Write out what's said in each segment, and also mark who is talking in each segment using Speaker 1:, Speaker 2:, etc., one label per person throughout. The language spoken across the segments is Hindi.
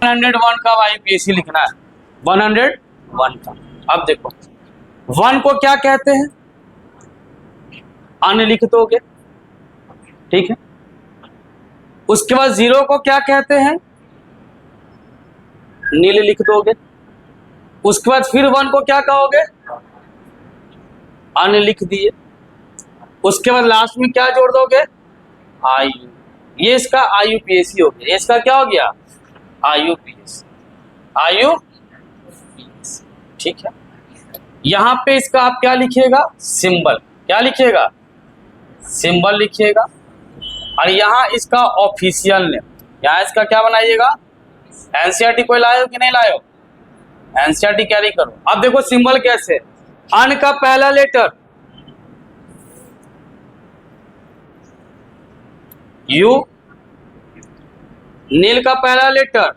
Speaker 1: 101 का आईयूपीएसी लिखना है, 101 का। अब देखो 1 को क्या कहते हैं, अन लिख दोगे, ठीक है। उसके बाद 0 को क्या कहते हैं, नील लिख दोगे। उसके बाद फिर 1 को क्या कहोगे, अन लिख दिए। उसके बाद लास्ट में क्या जोड़ दोगे, आयु। ये इसका आईयूपीएसी हो गया, इसका क्या हो गया, आईयूपीएसी, आईयूपीएसी, ठीक है। यहां पे इसका आप क्या लिखिएगा, सिंबल, क्या लिखिएगा, सिंबल लिखिएगा। और यहाँ इसका ऑफिशियल नेम, यहाँ इसका क्या बनाइएगा, एनसीईआरटी कोई लाए हो कि नहीं लाए हो, एनसीईआरटी कैरी करो। अब देखो सिंबल कैसे, अन का पहला लेटर यू, नील का पहला लेटर,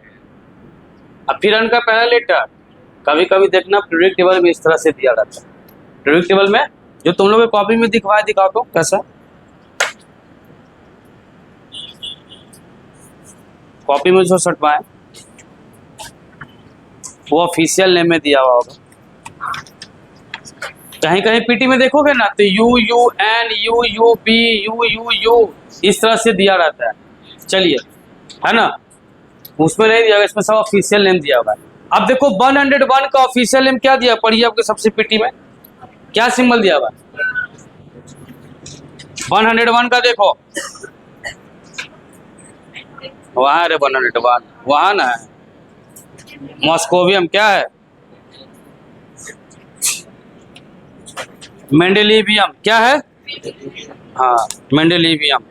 Speaker 1: और फिर अन का पहला लेटर। कभी कभी देखना पीरियडिक टेबल में इस तरह से दिया रहता है, पीरियडिक टेबल में जो तुम लोग कॉपी में दिखाओ तो कैसा, कॉपी में जो सटवाए वो ऑफिशियल नेम में दिया हुआ होगा। कहीं कहीं पीटी में देखोगे ना तो U U N U U P U U U इस तरह से दिया रहता है। चलिए, है ना, उसमें नहीं दिया, इसमें सब ऑफिशियल नेम दिया हुआ है। अब देखो 101 का ऑफिशियल नेम क्या दिया, पढ़िए आपके सबसे पीटी में क्या सिंबल दिया हुआ है। 101 का देखो, वहां रे 101, वहां ना है, मॉस्कोवियम क्या है, मेंडेलिवियम क्या है, हाँ मेंडेलिवियम।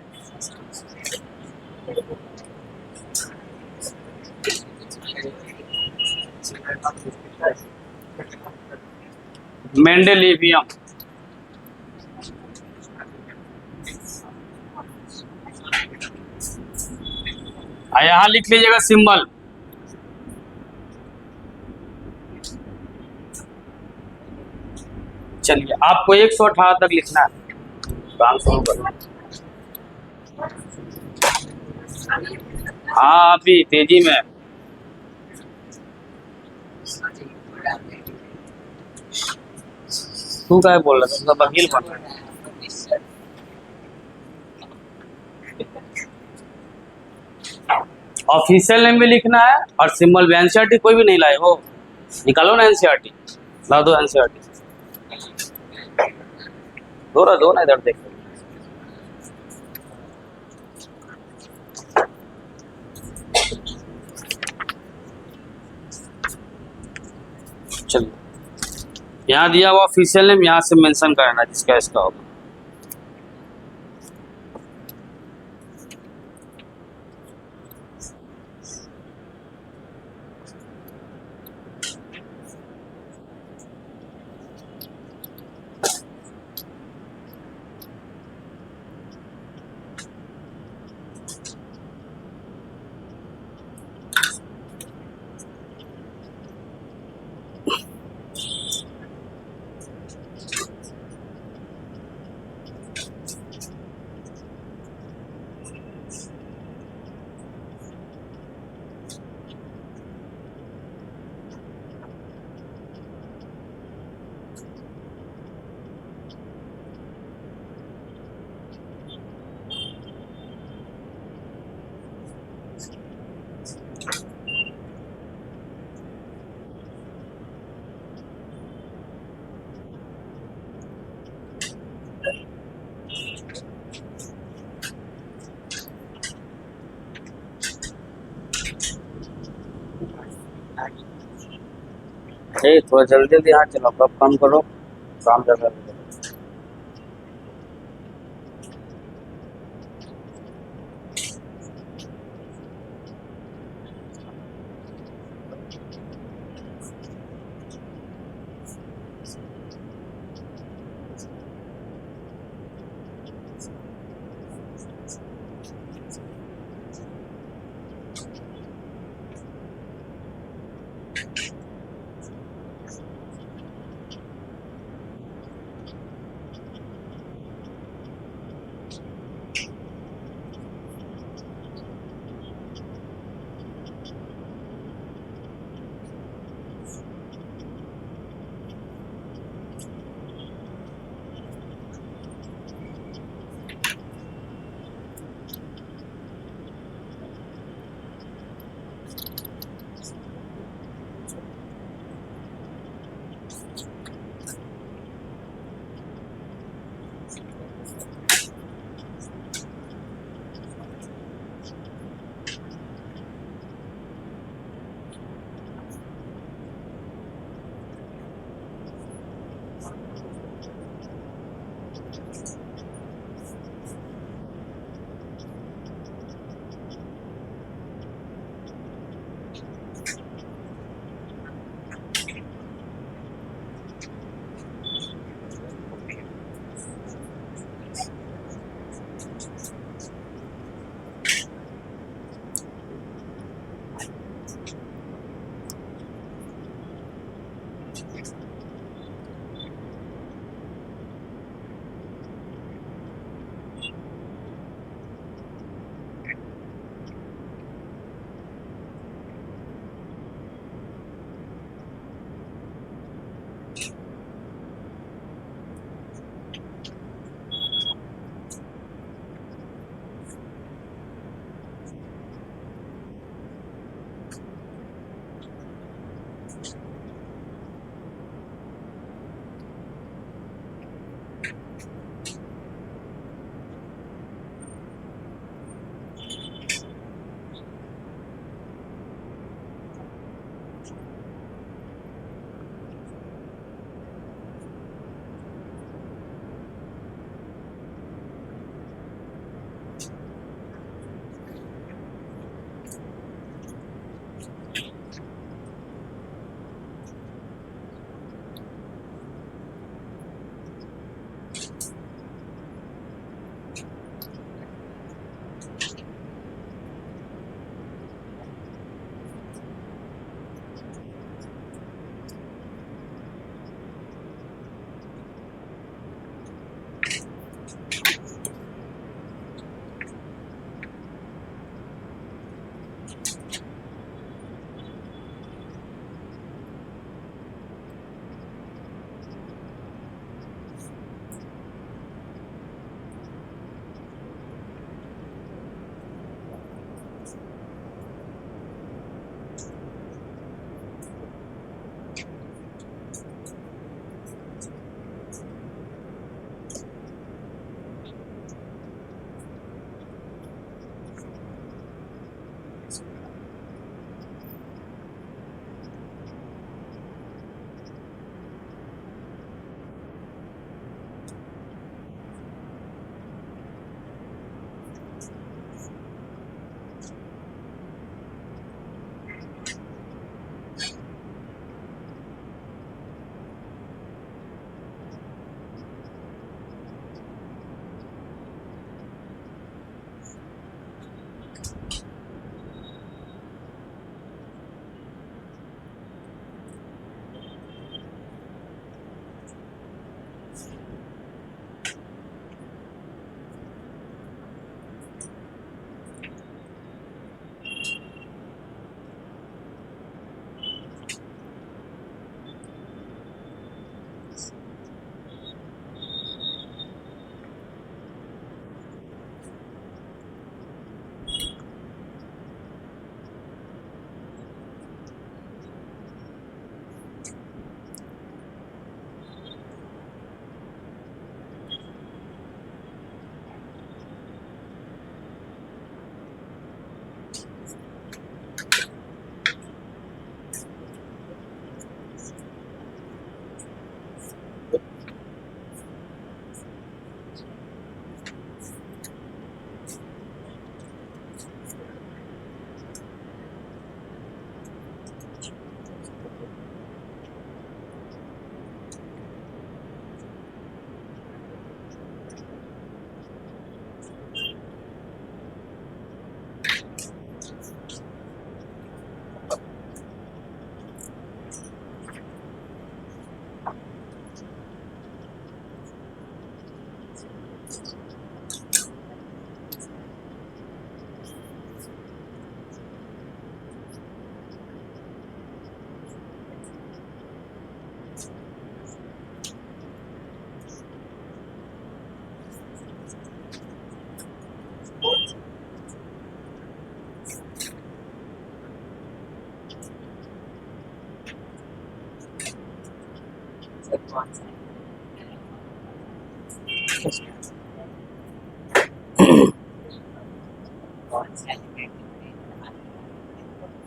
Speaker 1: मेंडेलिवियम, यहां लिख लीजिएगा सिंबल, चलिए आपको 118 तक लिखना है, काम शुरू करना। हाँ अभी तेजी में, तू क्या बोल रहा था, वकील बन रहा है। ऑफिशियल नेम भी लिखना है और सिंबल भी। एनसीईआरटी कोई भी नहीं लाए हो, निकालो ना एनसीईआरटी, ला दो एनसीईआरटी, दो ना इधर देखो। चलिए यहाँ दिया हुआ ऑफिशियल नेम, यहाँ से मेंशन करना जिसका इसका होगा। थोड़ा जल्दी जल्दी हाथ चलाओ, कब काम करो, काम ज्यादा।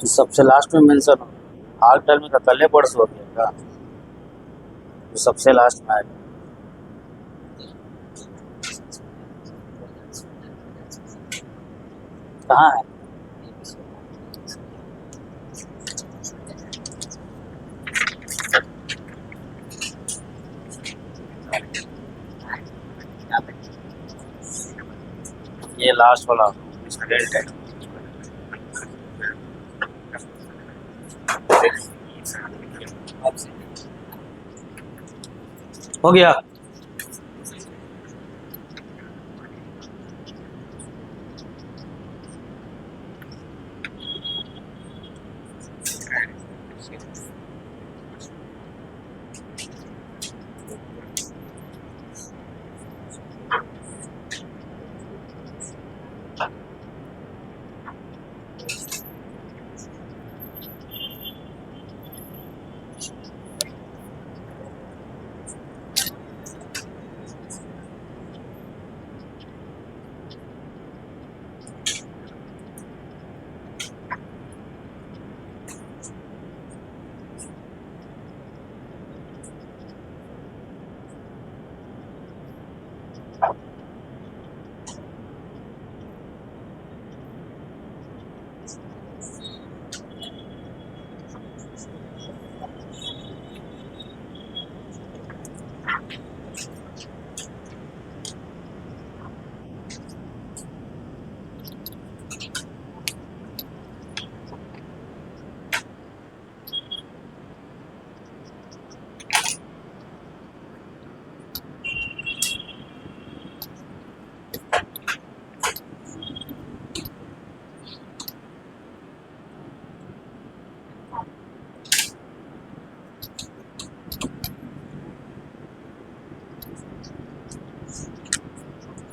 Speaker 1: सबसे लास्ट में मेंशन हो, हाल टाइम में का कल परसों हो गया का, जो सबसे लास्ट में आएगा। कहाँ है? ये लास्ट वाला स्टूडेंट है। हो गया।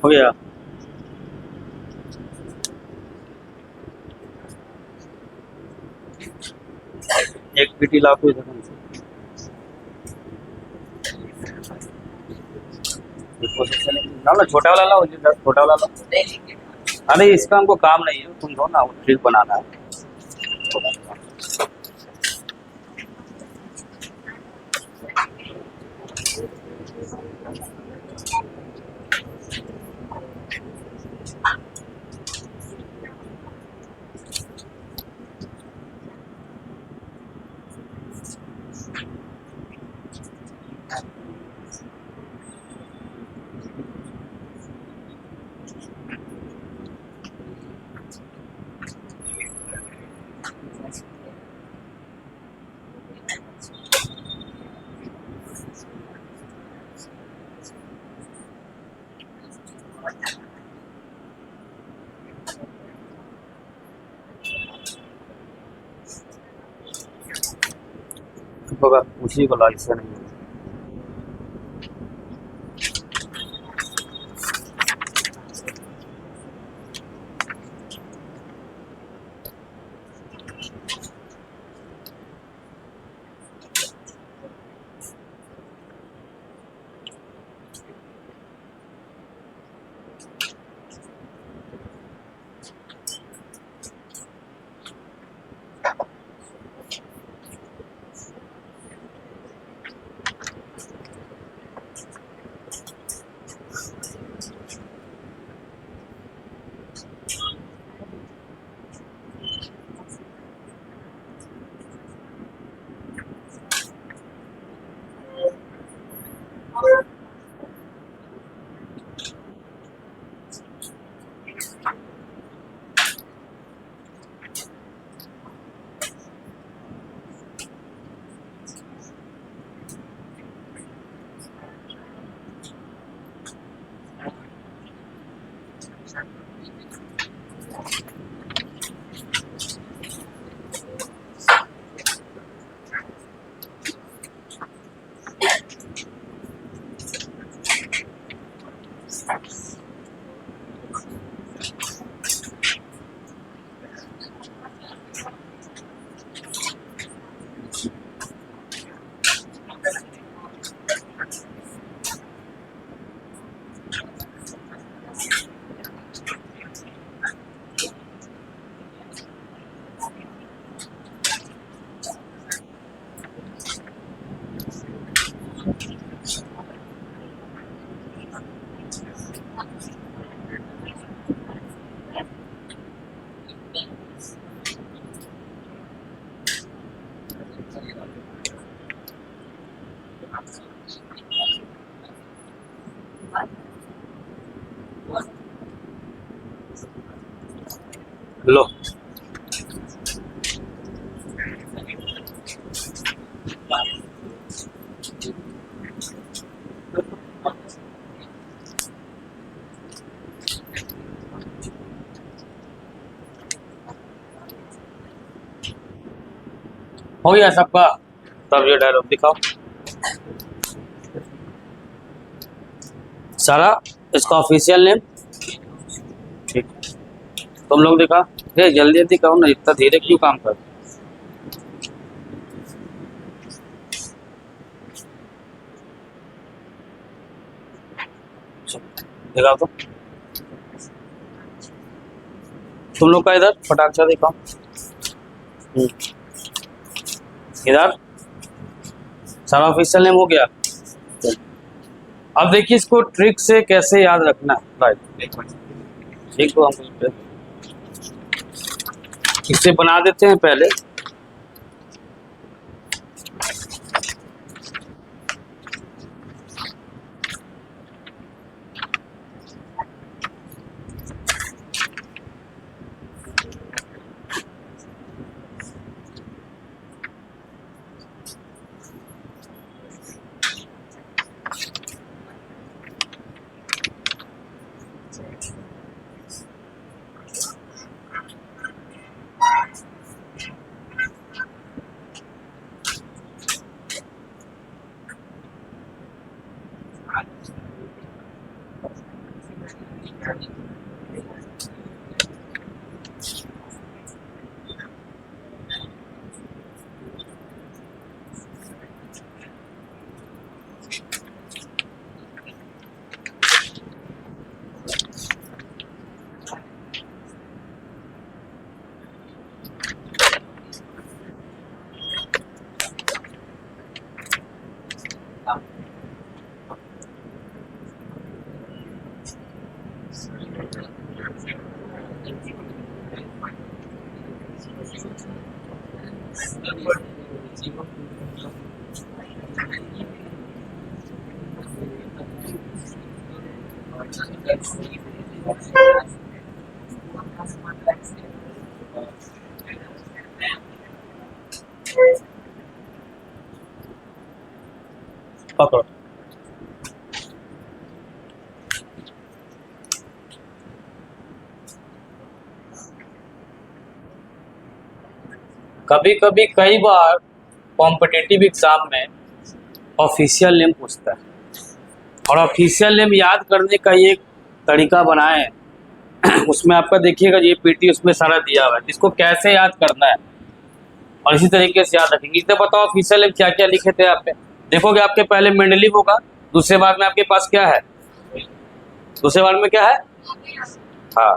Speaker 1: हो गया। एक पीटी लाओ इधर से। ना ना छोटा वाला लाओ, छोटा वाला लाओ। अरे इसका हमको काम नहीं है, तुम दो ना, वो ट्रिक बनाना है। होगा उसी को ला, इससे नहीं होगा। लो, हो गया सबका। तब ये डायलॉग दिखाओ सारा, इसका ऑफिशियल नेम। ठीक, तुम लोग दिखा। ये जल्दी जल्दी कहो ना, इतना धीरे क्यों काम कर। दिखाओ तुम लोग का इधर फटाक से दिखाओ। इधर सारा ऑफिशियल नेम हो गया। अब देखिए इसको ट्रिक से कैसे याद रखना है। राइट, ठीक, तो हम इसे बना देते हैं पहले। पकड़ो। कभी कभी कई बार कॉम्पिटिटिव एग्जाम में ऑफिशियल नेम पूछता है, और ऑफिशियल नेम याद करने का ये एक तरीका बनाए हैं। उसमें आपका देखिएगा ये पीटी उसमें सारा दिया हुआ है, इसको कैसे याद करना है और इसी तरीके से याद रखेंगे। इतना बताओ ऑफिशियल नेम क्या क्या लिखे थे आप पे। देखोगे आपके पहले मेंडलीव होगा, दूसरे बार में आपके पास क्या है, दूसरे बार में क्या है, हाँ।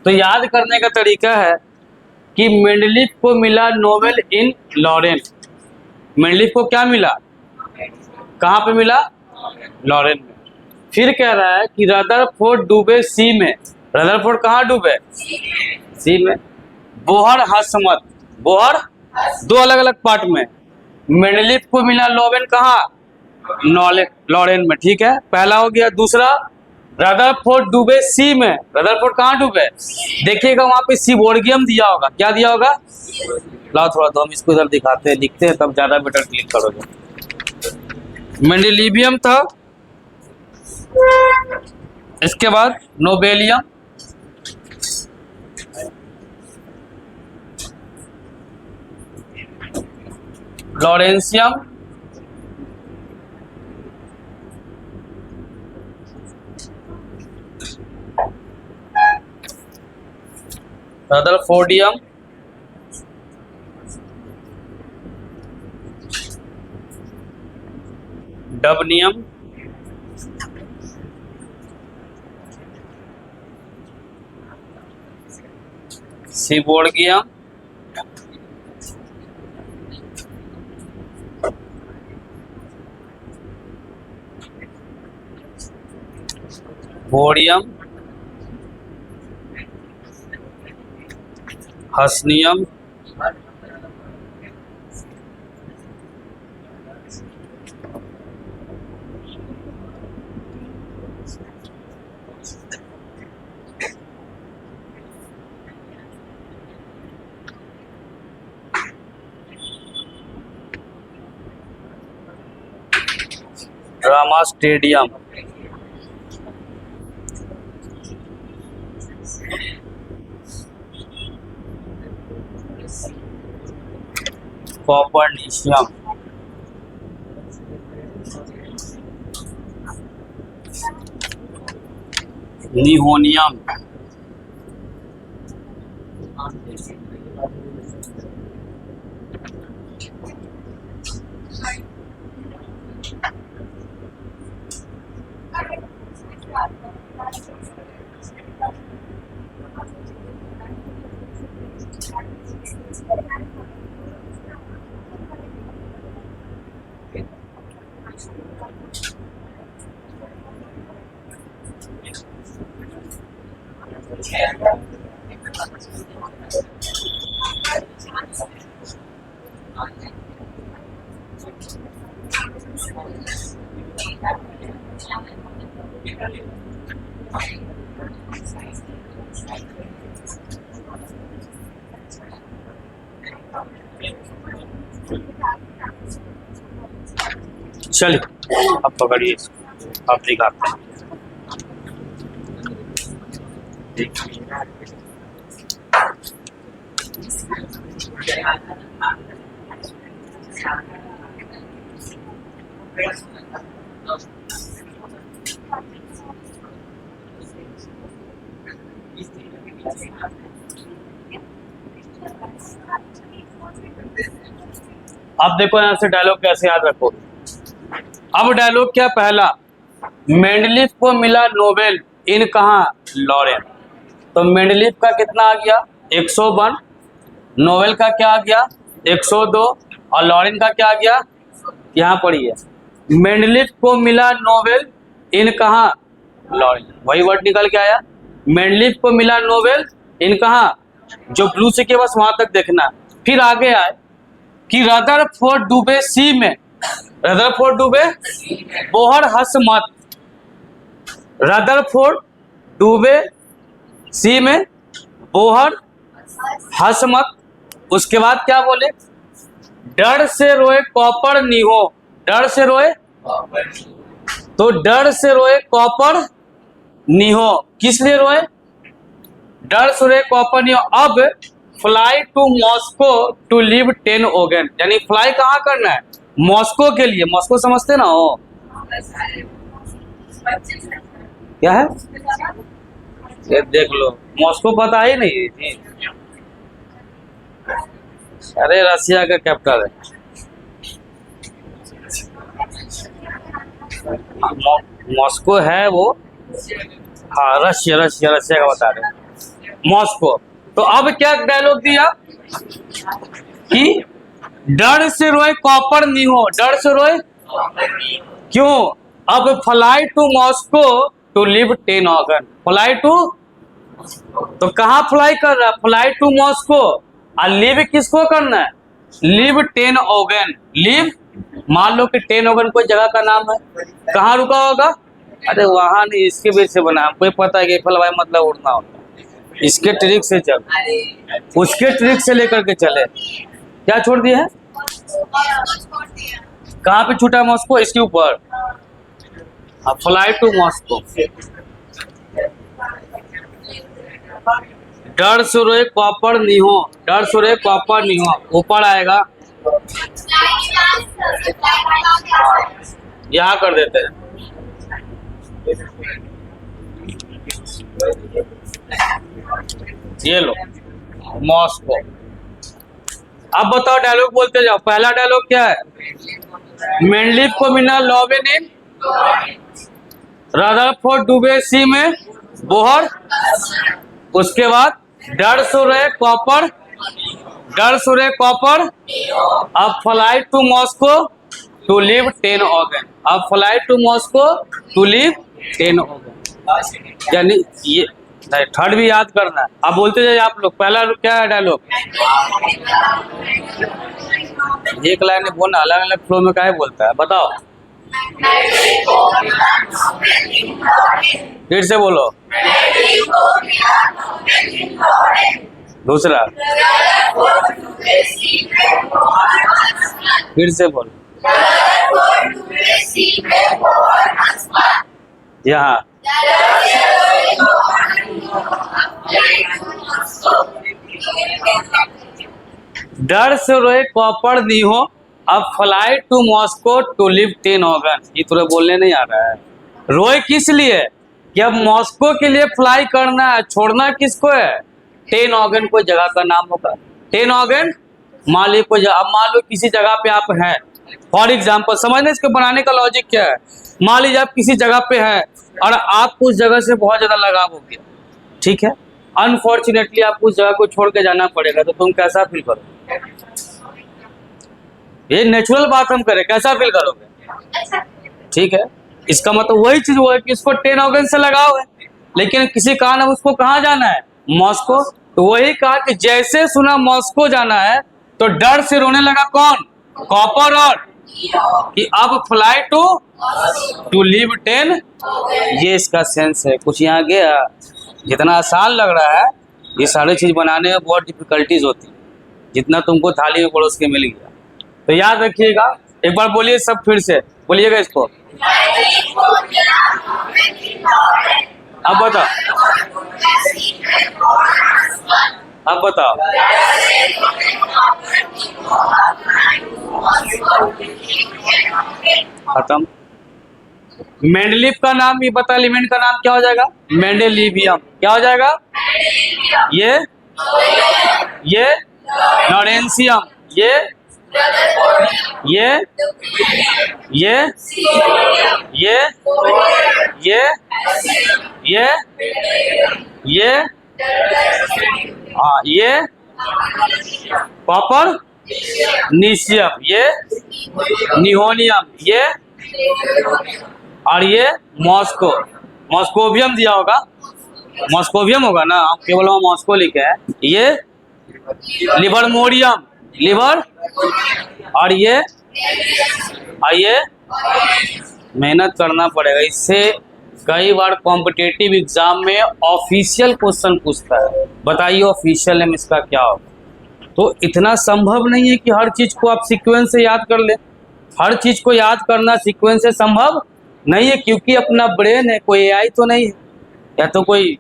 Speaker 1: तो याद करने का तरीका है कि मेंडलीव को मिला नोबेल इन लॉरेन। मेंडलीव को क्या मिला, कहाँ पे मिला, लॉरेन में। फिर कह रहा है कि रदरफोर्ड डूबे सी में। रदरफोर्ड कहाँ डूबे, सी में। बोहर हसमत, बोहर दो अलग अलग पार्ट में। मेंडलीव को मिला नोबेल कहाँ, लॉरेन में। ठीक है, पहला हो गया। दूसरा, रदरफोर्ड डूबे सी में। रदरफोर्ड कहाँ डूबे, देखिएगा वहां पे सीबोर्गियम दिया होगा। क्या दिया होगा, लाओ थोड़ा तो हम इसको इधर दिखाते हैं, लिखते हैं, तब ज्यादा बेटर क्लिक करोगे। मेंडेलिवियम था, इसके बाद nobelium, lawrencium, rutherfordium, dubnium, seaborgium, bohrium, hassium, darmstadtium, copernicium, nihonium, चलिए अब पकड़िए इसको, अब दिखाते हैं। अब देखो यहां से डायलॉग कैसे याद रखो। अब डायलॉग क्या, पहला, मेंडलीफ को मिला नोबेल इन कहा, लॉरेन। तो मेंडलीफ का कितना आ गया 101, नोबेल का क्या आ गया 102 और लॉरेन का क्या आ गया, यहाँ पढ़िए, मेंडलीफ को मिला नोबेल इन कहा, लॉरेन, वही वर्ड निकल के आया, मेंडलीफ को मिला नोबेल इन कहा, जो ब्लू से के बस वहां तक देखना। फिर आगे आए कि रदरफोर्ड डूबे सी में, रदरफोर्ड डूबे, बोहर हंस मत, रदरफोर्ड डूबे सी में, बोहर हंस मत। उसके बाद क्या बोले, डर से रोए कॉपर नीहो, डर से रोए, तो डर से रोए कॉपर नीहो, किस लिए रोए, डर से रोए कॉपर नीहो। अब fly to Moscow to live 10 organ, यानी फ्लाई कहाँ करना है, मॉस्को के लिए, मॉस्को समझते ना हो, क्या है ये देख लो, मॉस्को पता ही नहीं थी, अरे रशिया का कैपिटल है, मॉस्को है वो, हाँ रशिया रशिया रशिया का बता रहे, मॉस्को। तो अब क्या डायलॉग दिया कि डर से रोए कॉपर नहीं हो, डर से रोए क्यों, अब fly to Moscow to live 10 organ, fly to, तो कहाँ फ्लाई कर रहा है, फ्लाई टू मॉस्को, और लिव किसको करना है, लिव 10 ऑगन, लिव, मान लो कि 10 ऑगन कोई जगह का नाम है, कहाँ रुका होगा, अरे वहां नहीं, इसके बीच से बना, हमको पता है कि फ्लाई मतलब उड़ना होता है, इसके ट्रिक से चल, उसके ट्रिक से लेकर के चले, क्या छोड़ दिया है, कहाँ पे छूटा मॉस्को, इसके ऊपर, फ्लाई टू मॉस्को, डर से रोए कॉपर नहीं हो, डर से रोए कॉपर नहीं हो, ऊपर आएगा, यहाँ कर देते हैं, ये लो मॉस्को। अब बताओ डायलॉग बोलते जाओ, पहला डायलॉग क्या है, मेंडलीफ को मिला लॉवेन इन, रदरफोर्ड डूबे सी में, बोहर, उसके बाद डर से रहे कॉपर, डर से रहे कॉपर, अब fly to Moscow to live 10 organ, अब fly to Moscow to live 10 organ, यानी ये थर्ड भी याद करना है। अब बोलते जाइए आप लोग, पहला क्या है डायलॉग, एक लाइन में बोलना, अलग अलग फ्लो में काहे बोलता है बताओ। फिर से बोलो। दूसरा, फिर से बोलो। यहाँ डर से रोए कॉपर नहीं हो, अब fly to Moscow to live 10 organ. ये तुझे बोलने नहीं आ रहा है। रोए किस लिए कि अब मॉस्को के लिए फ्लाई करना है, छोड़ना किसको है? 10 ऑर्गन कोई जगह का नाम होगा। 10 ऑर्गन मान ली कोई, अब मान लो किसी जगह पे आप हैं, फॉर एग्जाम्पल समझने इसके बनाने का लॉजिक क्या है। मान लीजिए आप किसी जगह पे हैं और आपको उस जगह से बहुत ज्यादा लगाव हो गया, ठीक है, अनफॉर्चुनेटली आपको उस जगह को छोड़ के जाना पड़ेगा, तो तुम कैसा फील करोगे? ये नेचुरल बात हम करें, कैसा फील करोगे? ठीक है, इसका मतलब वही चीज हुआ है कि इसको 10 ऑर्गन से लगाव है, लेकिन किसी कारण अब उसको कहाँ जाना है? मॉस्को। तो वही कहा कि जैसे सुना मॉस्को जाना है तो डर से रोने लगा कौन? कॉपर। और कि अब फ्लाई टू लीव 10, ये इसका सेंस है। कुछ यहाँ गया, जितना आसान लग रहा है ये सारी चीज बनाने में बहुत डिफिकल्टीज होती है, जितना तुमको थाली में परोस के मिल गया। तो याद रखिएगा, एक बार बोलिए सब, फिर से बोलिएगा इसको। अब बताओ, अब बताओ। खत्म। मेंडलीव का नाम ये बता, एलिमेंट का नाम क्या हो जाएगा? मेंडेलिवियम। क्या हो जाएगा? ये लॉरेंसियम, ये ये हाँ, ये कॉपर नीशियम, ये निहोनियम, ये और ये मॉस्को, मॉस्कोवियम दिया होगा, मॉस्कोवियम होगा ना, हम केवल वहाँ मॉस्को लिखे हैं। ये लिबरमोरियम, लिवर, और ये मेहनत करना पड़ेगा। इससे कई बार कॉम्पिटिटिव एग्जाम में ऑफिशियल क्वेश्चन पूछता है, बताइए ऑफिशियल नेम इसका क्या होगा। तो इतना संभव नहीं है कि हर चीज को आप सीक्वेंस से याद कर ले। हर चीज को याद करना सीक्वेंस से संभव नहीं है, क्योंकि अपना ब्रेन है, कोई एआई तो नहीं है, या तो कोई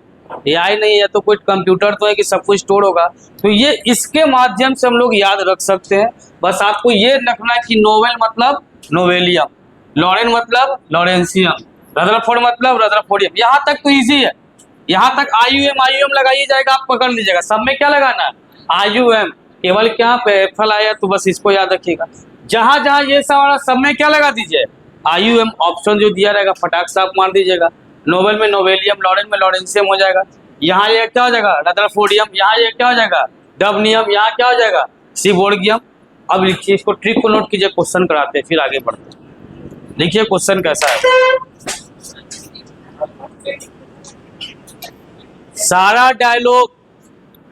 Speaker 1: एआई नहीं है, या तो कोई कंप्यूटर तो है कि सब कुछ स्टोर होगा। तो ये इसके माध्यम से हम लोग याद रख सकते हैं। बस आपको ये रखना है कि नोवेल मतलब नोवेलियम, लॉरेन मतलब लॉरेंसियम, रदरफोर्ड मतलब रदरफोर्डियम। यहाँ तक तो इजी है, यहाँ तक आईयूएम लगाइए जाएगा, आप पकड़ लीजिएगा। सब में क्या लगाना है? आईयूएम। केवल क्या पे एफएल आया तो बस इसको याद रखिएगा। जहां जहां ये सब में क्या लगा दीजिए? आईयूएम। ऑप्शन जो दिया रहेगा फटाक से आप मार दीजिएगा। नोवेल में नोवेलियम, लॉरेन में लॉरेंसियम हो जाएगा। यहाँ ये क्या हो जाएगा? रदरफोर्डियम। यहाँ ये क्या हो जाएगा? डबनियम। यहाँ क्या हो जाएगा? सीबोर्गियम। अब लिखिए, इसको ट्रिक को नोट कीजिए, क्वेश्चन कराते हैं फिर आगे बढ़ते हैं। देखिए क्वेश्चन कैसा है। सारा डायलॉग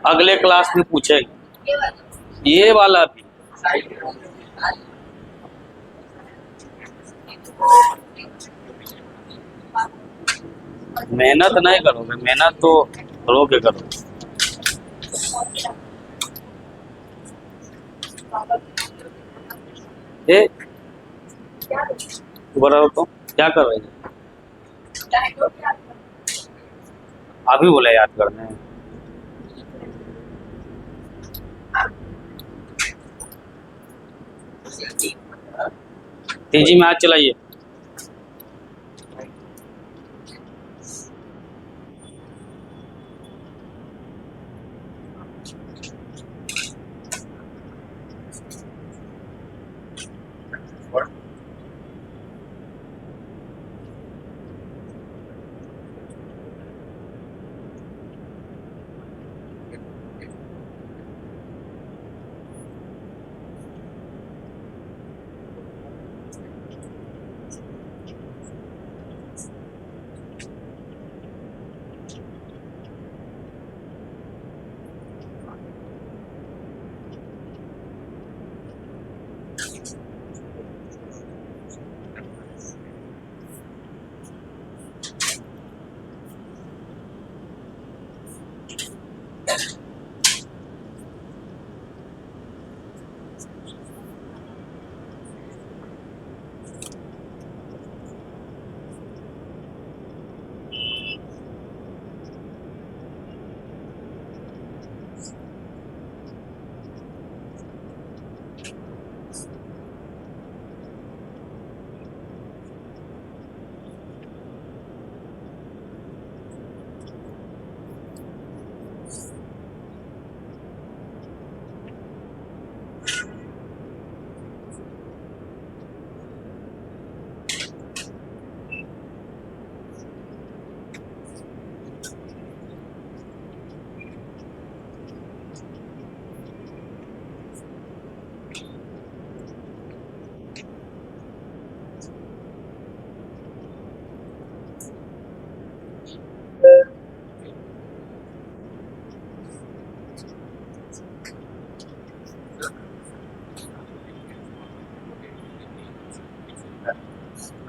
Speaker 1: अगले क्लास में पूछेगा, ये वाला भी। मेहनत नहीं करोगे, मेहनत तो रो के करोगे। ए दोबारा हो तो क्या कर रहे हैं? अभी बोला याद करने। तेजी में हाथ चलाइए।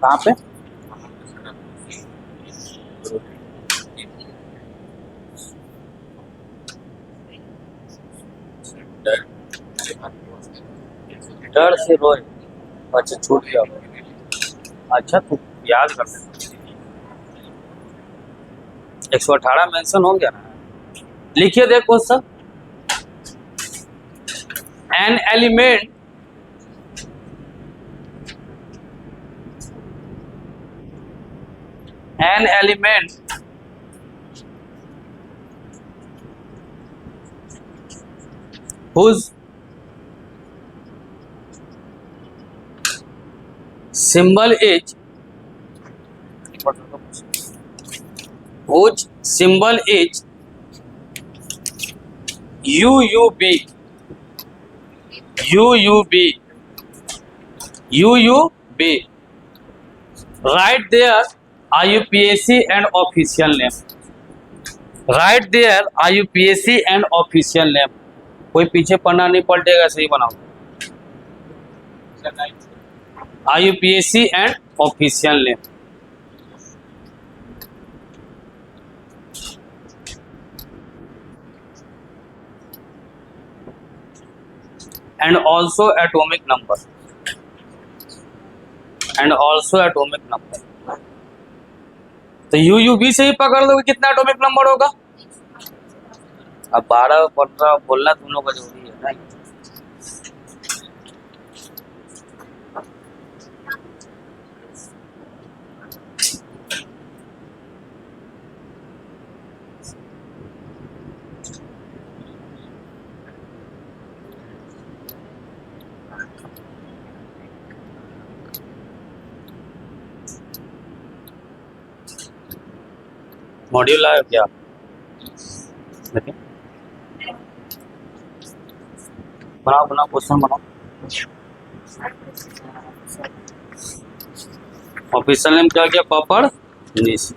Speaker 1: कहाँ पे? डर से रोए। अच्छा छूट गया। अच्छा तू याद कर ले। 118 मेंशन हो गया ना। लिखिए देख question. An element whose symbol is UUB write their IUPAC and official name. Right there IUPAC and official name. कोई पीछे पढ़ना नहीं पलटेगा, सही बनाओ। IUPAC and official name. And also atomic number. तो UUB से ही पकड़ लो कि कितना एटॉमिक नंबर होगा। अब 12 15 बोलना तुम लोग का जरूरी है ना। मॉड्यूल आया क्या? देखिए बनाओ क्वेश्चन बनाओ। ऑफिशियल नेम क्या किया? पापड़ निश।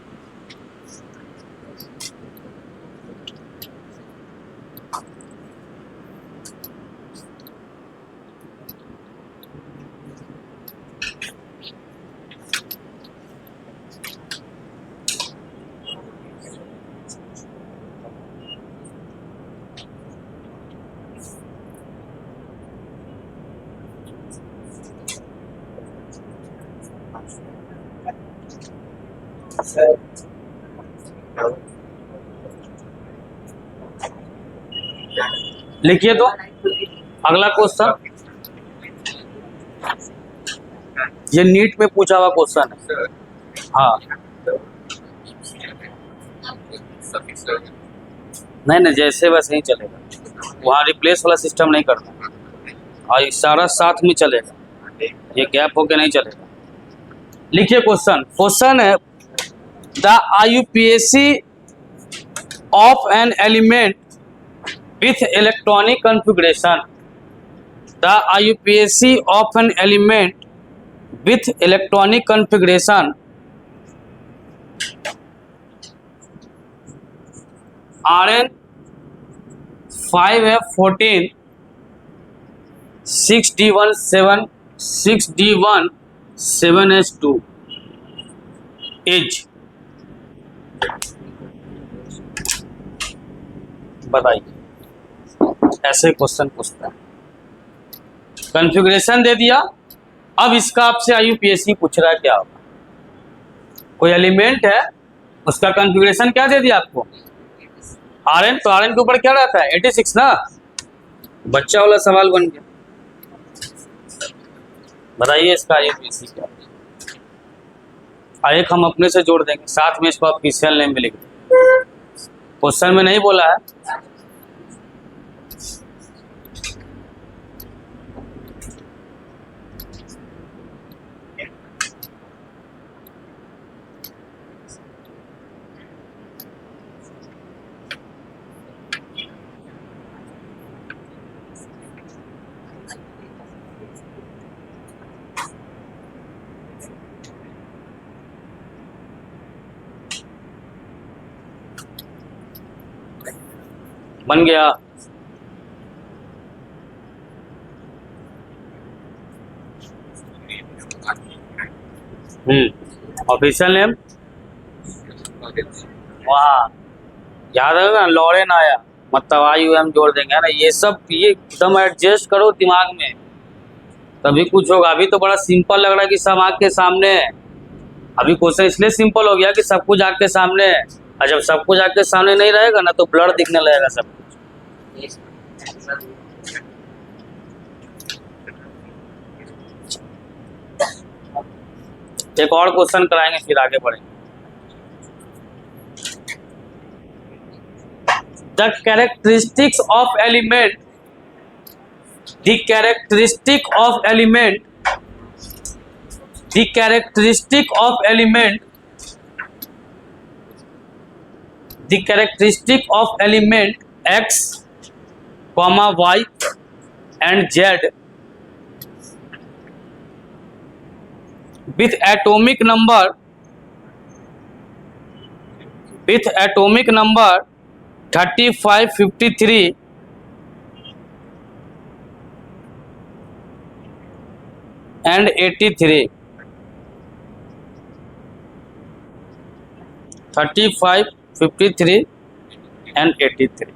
Speaker 1: लिखिए तो अगला क्वेश्चन। ये नीट में पूछा हुआ क्वेश्चन है। हाँ नहीं जैसे वैसे ही चलेगा, वहाँ रिप्लेस वाला सिस्टम नहीं करना और इशारा साथ में चलेगा, ये गैप होके नहीं चलेगा। लिखिए क्वेश्चन है the IUPAC of an element with electronic configuration. The IUPAC of an element with electronic configuration Rn 5F14 6D1 7S2 is। बताइए, ऐसे क्वेश्चन पूछता है। कॉन्फ़िगरेशन दे दिया, अब इसका आपसे IUPAC पूछ रहा है क्या होगा। कोई एलिमेंट है उसका कॉन्फ़िगरेशन क्या दे दिया आपको? Rn, तो Rn के ऊपर क्या रहता है? 86 ना। बच्चा वाला सवाल बन गया। बताइए इसका IUPAC क्या है? एक हम अपने से जोड़ देंगे, साथ में इसको ऑफिशियल नेम भी लिख देंगे। क्वेश्चन में नहीं बोला है। बन गया। ऑफिशियल नेम वहाँ याद रखना, लॉरेन आया मतलब IUM जोड़ देंगे, है ना। ये सब ये एकदम एडजस्ट करो दिमाग में, तभी कुछ होगा। अभी तो बड़ा सिंपल लग रहा है कि सब आँख के सामने है। अभी क्वेश्चन इसलिए सिंपल हो गया कि सब कुछ आँख के सामने है, और जब सब कुछ आँख के सामने नहीं रहेगा ना तो ब्लर दिखने लगेगा सब कुछ। एक और क्वेश्चन कराएंगे फिर आगे बढ़ेंगे। The characteristics of element, the characteristic of element, the characteristic of element, the characteristic of element X, comma Y and Z with atomic number 35, 53 and 83, 35, 53 and 83।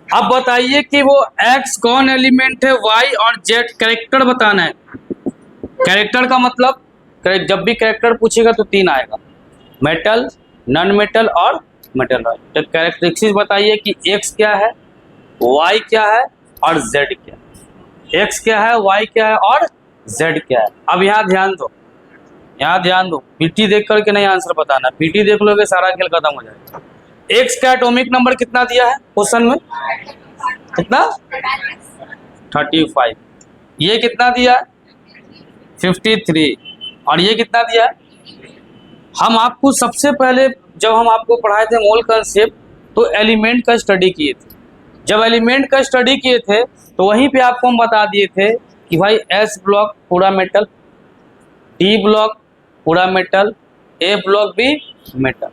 Speaker 1: अब बताइए कि वो X कौन एलिमेंट है, Y और Z कैरेक्टर बताना है। कैरेक्टर का मतलब जब भी कैरेक्टर पूछेगा तो 3 आएगा, मेटल, नॉन मेटल और मेटल। तो कैरेक्टरिस्टिक्स बताइए कि X क्या है, Y क्या है और Z क्या है। X क्या है, Y क्या है और Z क्या है। अब यहाँ ध्यान दो, यहाँ ध्यान दो, पीटी देख करके नहीं आंसर बताना, पीटी देख लोगे सारा खेल खत्म हो जाएगा। X का एटॉमिक नंबर कितना दिया है क्वेश्चन में, कितना 35, ये कितना दिया है 53, और ये कितना दिया है। हम आपको सबसे पहले जब हम आपको पढ़ाए थे मोल कंसेप्ट तो एलिमेंट का स्टडी किए थे। जब एलिमेंट का स्टडी किए थे तो वहीं पे आपको हम बता दिए थे कि भाई S ब्लॉक पूरा मेटल, D ब्लॉक पूरा मेटल, A ब्लॉक भी मेटल।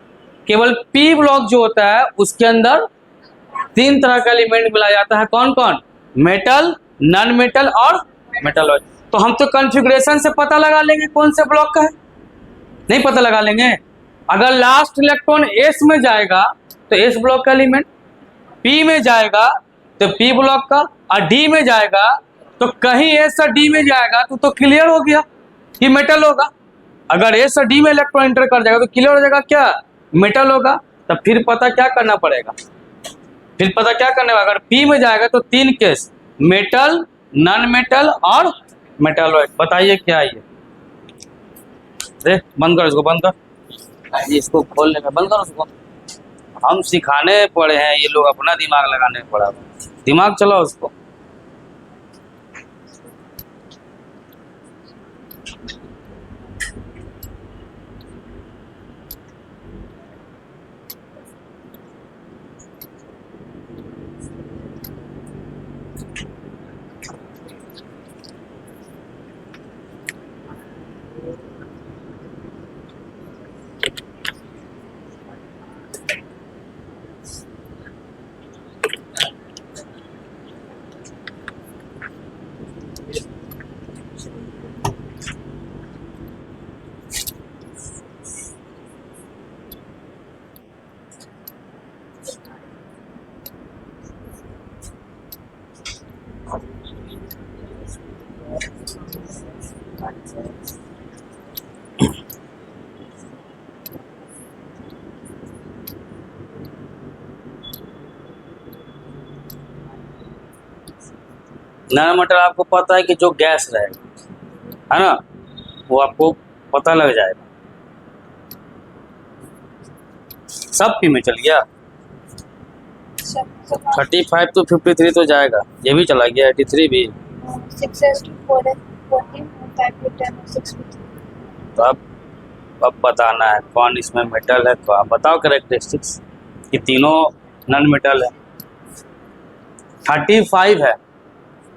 Speaker 1: केवल P ब्लॉक जो होता है उसके अंदर 3 तरह का एलिमेंट मिला जाता है। कौन कौन, मेटल, नॉन मेटल और मेटल। तो हम तो कॉन्फ़िगरेशन से पता लगा लेंगे कौन से ब्लॉक का है, नहीं पता लगा लेंगे। अगर लास्ट इलेक्ट्रॉन S में जाएगा तो S ब्लॉक का एलिमेंट, P में जाएगा तो P ब्लॉक का, और D में जाएगा तो कहीं S और D में जाएगा तो क्लियर हो गया कि मेटल होगा। अगर S और D में इलेक्ट्रॉन एंटर कर जाएगा तो क्लियर हो जाएगा क्या, मेटल होगा। तब फिर पता क्या करना पड़ेगा, फिर पता क्या करना है, अगर P में जाएगा तो 3 केस, मेटल, नॉन मेटल और मेटालॉइड। बताइए क्या है ये, देख बंद कर इसको, बंद कर, इसको खोलने में बंद कर उसको। हम सिखाने पड़े हैं, ये लोग अपना दिमाग लगाने पड़ा, दिमाग चलाओ उसको। नैनो मेटल आपको पता है कि जो गैस रहेगा, है ना, वो आपको पता लग जाएगा। सब पी में चल गया, 35 तो 53 तो जाएगा, ये भी चला गया, 83 भी।
Speaker 2: 6 to 4 14 5 to 10 6 to 3।
Speaker 1: तो अब बताना है कौन इसमें मेटल है। तो आप बताओ कैरेक्टरिस्टिक्स कि तीनों नॉन मेटल है। 35 है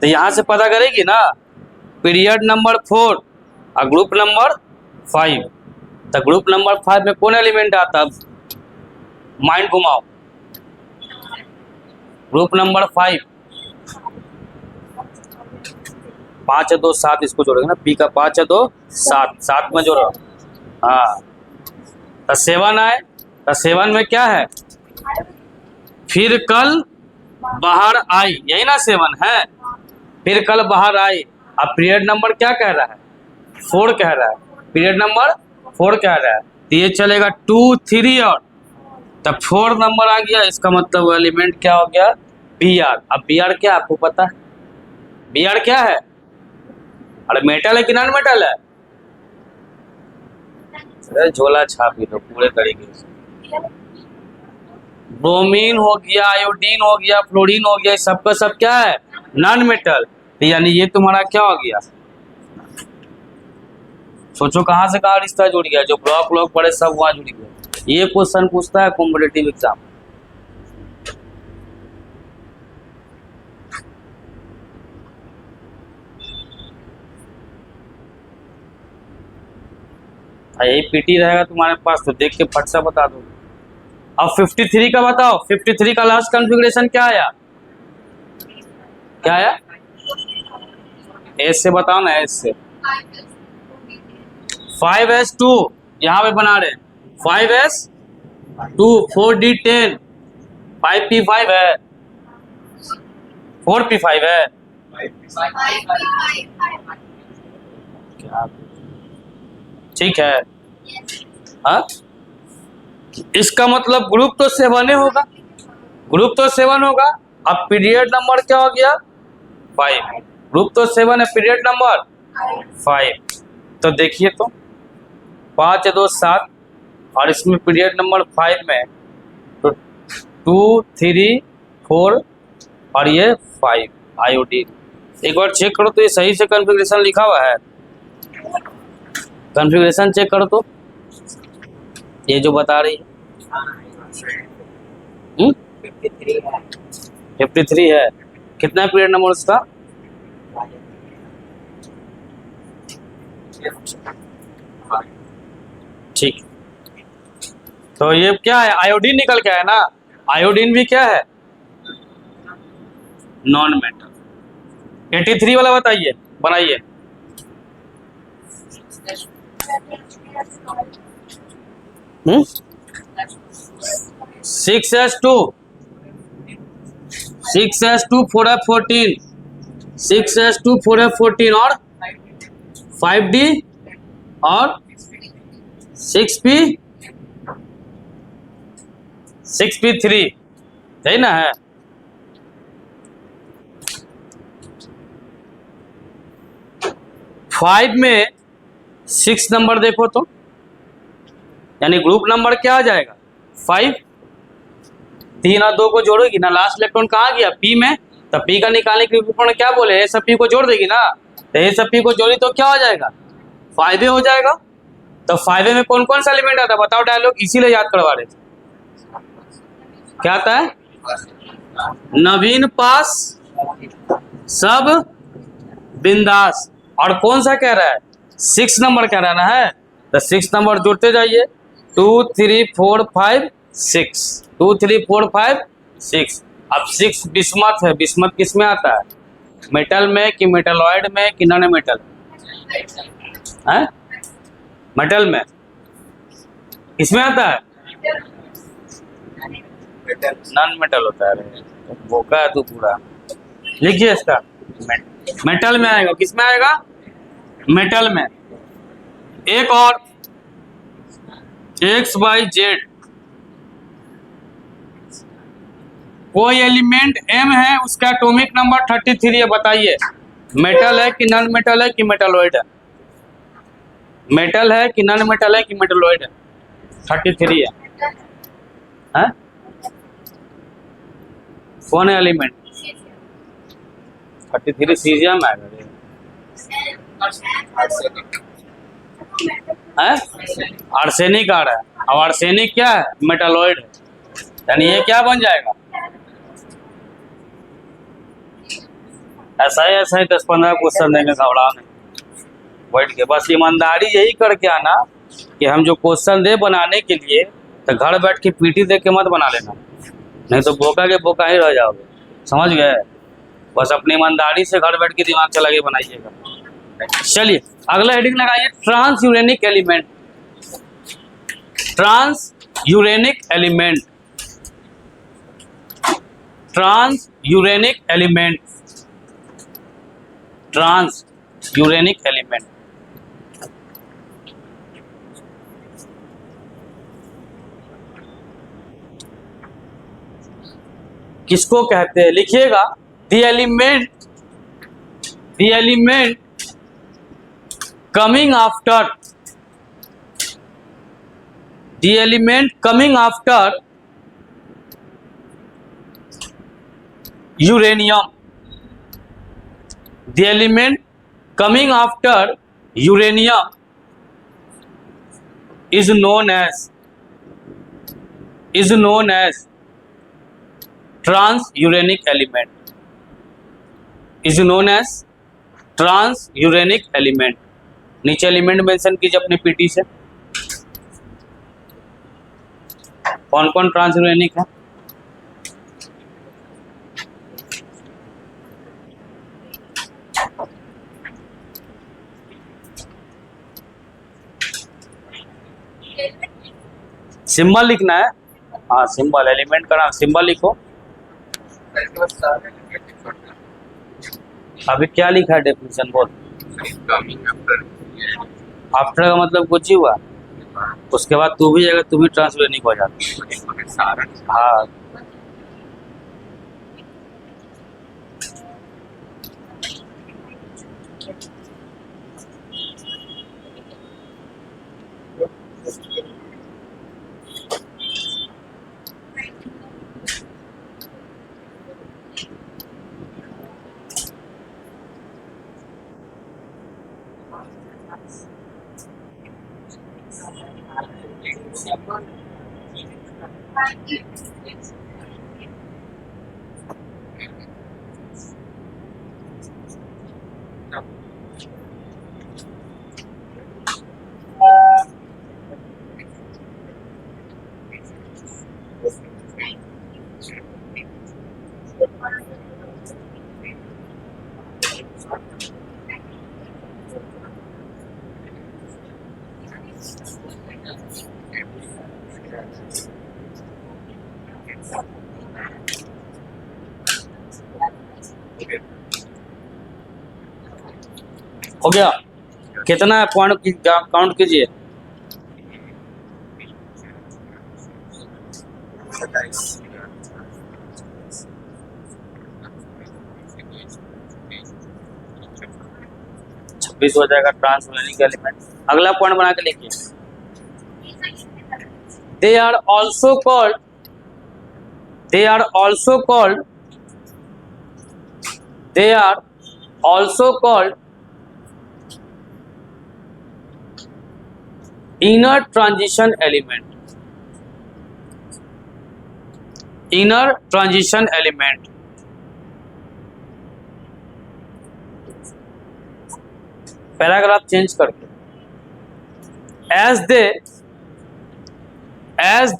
Speaker 1: तो यहाँ से पता करेगी ना, पीरियड नंबर 4 और ग्रुप नंबर 5। तो ग्रुप नंबर 5 में कौन एलिमेंट आता है, माइंड घुमाओ। ग्रुप नंबर 5 5 है 2 7, इसको जोड़ेंगे ना, पी का 5 है 2 7, 7 में जोड़ो हाँ, तो 7 आए, तो 7 में क्या है? फिर कल बाहर आई, यही ना 7 है। फिर कल बाहर आई। अब पीरियड नंबर क्या कह रहा है? 4 कह रहा है। पीरियड नंबर 4 कह रहा है, तो ये चलेगा 2 3 और तब 4 नंबर आ गया। इसका मतलब एलिमेंट क्या हो गया? B R. अब बी आर क्या आपको पता है? बी आर क्या है? अरे मेटल है कि नॉन मेटल है? अरे झोला छाप ही दो पूरे तरीके से। ब्रोमीन हो गया, आयोडीन हो गया, फ्लोरीन हो गया, सबका सब क्या है? Non metal. यानी ये तुम्हारा क्या हो गया? सोचो कहाँ से कहाँ रिश्ता जुड़ गया। जो ब्लॉक व्लॉक पड़े सब वहां जुड़ गया। ये क्वेश्चन पूछता है कॉम्पिटिटिव एग्जाम। यही पीटी रहेगा तुम्हारे पास तो देख के फट सा बता दो। अब 53 का बताओ। 53 का लास्ट कॉन्फ़िगरेशन क्या आया? क्या आया? एस से बताओ ना, एस से। 5s2 यहाँ पे बना रहे 5s2 4d10 5p5 है, 4p5 है। क्या? ठीक है। हाँ, इसका मतलब ग्रुप तो 7 होगा। ग्रुप तो 7 होगा। अब पीरियड नंबर क्या हो गया? 5। ग्रुप तो 7 है, पीरियड नंबर 5। तो देखिए तो 5 2 7 और इसमें पीरियड नंबर 5 में तो 2 3 4 और ये 5 आयोडीन। एक बार चेक करो तो ये सही से कॉन्फ़िगरेशन लिखा हुआ है। कॉन्फ़िगरेशन चेक करो तो ये जो बता रही है 53 है। कितना पीरियड नंबर उसका? ठीक। तो ये क्या है? आयोडीन निकल के आया ना। आयोडीन भी क्या है? Non metal. 83 वाला बताइए, बनाइए। 6s2 4f14 6s2 4f14 और 5d और 6p3 सही ना है? फाइव में 6 नंबर देखो तो यानी ग्रुप नंबर क्या आ जाएगा? 5। 3 और 2 को जोड़ेगी ना, लास्ट इलेक्ट्रॉन कहाँ गया? पी में। तो पी का निकालने के लिए क्या बोले? ए सब पी को जोड़ देगी ना। तो ए सब पी को जोड़ी तो क्या हो जाएगा? 5 हो जाएगा। तो 5 में कौन कौन सा एलिमेंट आता है बताओ? डायलॉग इसीलिए याद करवा रहे थे। क्या आता है? नवीन पास सब बिंदास। और कौन सा कह रहा है? 6 नंबर कह रहा है ना है। तो 6 नंबर जोड़ते जाइए। 2 3 4 5 6 2 3 4 5 6। अब 6 बिस्मथ है। बिस्मथ किस में आता है? मेटल में कि मेटलॉइड में कि नॉन मेटल है? मेटल में। किसमें आता है? नॉन मेटल होता है। बोका है तू पूरा। लिखिए इसका। मेटल में आएगा। किस में आएगा? मेटल में। एक और XYZ कोई एलिमेंट M है, उसका एटॉमिक नंबर 33 है। बताइए मेटल है कि नॉन मेटल है कि मेटलॉइड है? मेटल है कि नॉन मेटल है कि मेटलॉइड है? 33 है। हैं? कौन है एलिमेंट? 33 सीजियम है। आर्सेनिक आ रहा है। अब आर्सेनिक क्या है? मेटलॉइड है। यानी ये क्या बन जाएगा? ऐसा ही 10-15 क्वेश्चन देंगे, घबराओ नहीं। बैठ के बस ईमानदारी यही करके आना कि हम जो क्वेश्चन दे बनाने के लिए, तो घर बैठ के पीटी दे के मत बना लेना, नहीं तो बोका के बोका ही रह जाओगे। समझ गए? बस अपनी ईमानदारी से घर बैठ के दिमाग चला के बनाइएगा। चलिए अगला हेडिंग लगाइए, transuranic element. Transuranic element, transuranic element, transuranic element. किसको कहते हैं, लिखिएगा। The element coming after, the element coming after uranium, the element coming after uranium is known as trans uranic element, is known as trans uranic element। नीचे एलिमेंट मेंशन कीजिए अपने पीटी से, कौन कौन ट्रांस यूरेनिक है। सिंबल लिखना है, हाँ सिंबल, एलिमेंट का नाम सिंबल लिखो। अभी क्या लिखा है डेफिनेशन बोल। आफ्टर का मतलब कुछ ही हुआ, उसके बाद तू भी जाएगा, तू भी ट्रांसयूरेनिक हो जाता। हाँ हो गया। कितना है पॉइंट की काउंट कीजिए। छब्बीस हो जाएगा ट्रांस यूरेनिक एलिमेंट। अगला पॉइंट बना के लिखिए। They are also called, they are also called, they are also called inner transition element, inner transition element। Paragraph change करके, as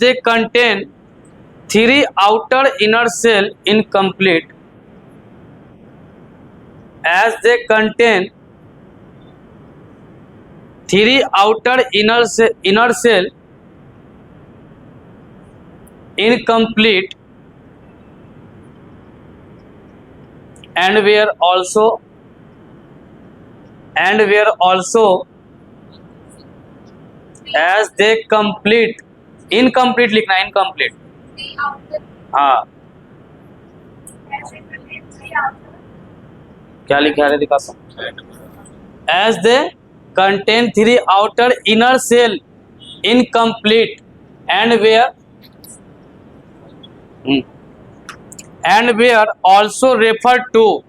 Speaker 1: they contain three outer inner cell incomplete, as they contain three outer inner cell incomplete and were also as they complete, incomplete लिखना, incomplete। हाँ क्या लिखा है दिखा, as they contain three outer inner cell incomplete and were also referred to,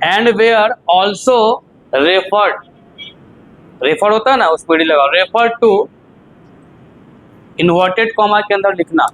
Speaker 1: and were also referred, refer होता है ना, उस पीढ़ी लगाओ, रेफर टू इन्वर्टेड कॉमा के अंदर लिखना,